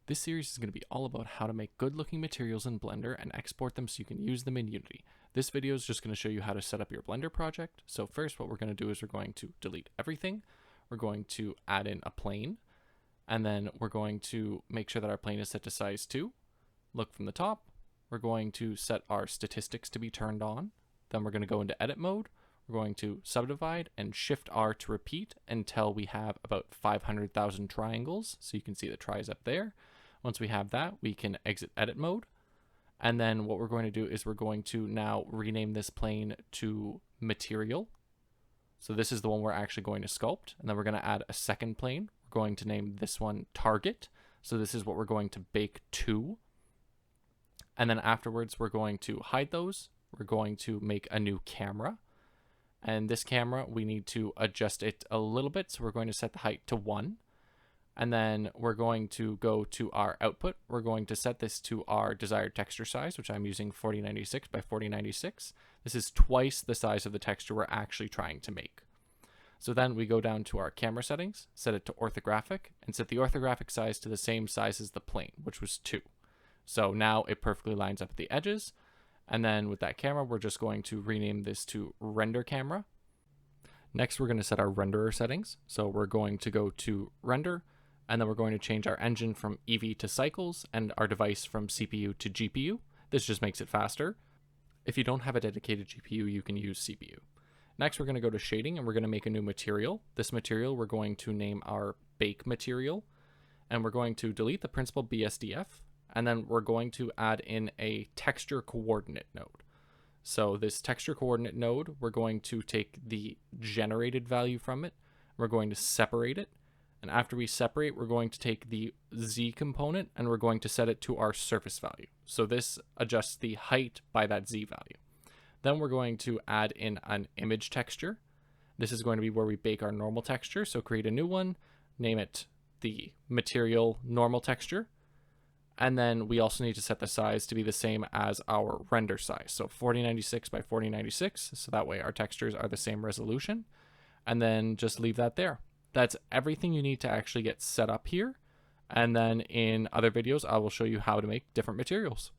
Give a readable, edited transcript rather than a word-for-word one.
This series is going to be all about how to make good looking materials in Blender and export them so you can use them in Unity. This video is just going to show you how to set up your Blender project. So first what we're going to do is we're going to delete everything. We're going to add in a plane, and then we're going to make sure that our plane is set to size 2. Look from the top. We're going to set our statistics to be turned on. Then we're going to go into edit mode. We're going to subdivide and Shift R to repeat until we have about 500,000 triangles. So you can see the tries up there. Once we have that, we can exit edit mode. And then what we're going to do is we're going to now rename this plane to material. So this is the one we're actually going to sculpt. And then we're going to add a second plane. We're going to name this one target. So this is what we're going to bake to. And then afterwards, we're going to hide those. We're going to make a new camera. And this camera, we need to adjust it a little bit. So we're going to set the height to 1. And then we're going to go to our output. We're going to set this to our desired texture size, which I'm using 4096 by 4096. This is twice the size of the texture we're actually trying to make. So then we go down to our camera settings, set it to orthographic, and set the orthographic size to the same size as the plane, which was 2. So now it perfectly lines up at the edges. And then with that camera, we're just going to rename this to render camera. Next, we're going to set our renderer settings. So we're going to go to render, and then we're going to change our engine from Eevee to cycles and our device from CPU to GPU. This just makes it faster. If you don't have a dedicated GPU, you can use CPU. Next, we're going to go to shading, and we're going to make a new material. This material, we're going to name our bake material, and we're going to delete the principal BSDF. And then we're going to add in a texture coordinate node. So this texture coordinate node, we're going to take the generated value from it. We're going to separate it. And after we separate, we're going to take the Z component and we're going to set it to our surface value. So this adjusts the height by that Z value. Then we're going to add in an image texture. This is going to be where we bake our normal texture. So create a new one, name it the material normal texture. And then we also need to set the size to be the same as our render size. So 4096 by 4096. So that way our textures are the same resolution. And then just leave that there. That's everything you need to actually get set up here. And then in other videos, I will show you how to make different materials.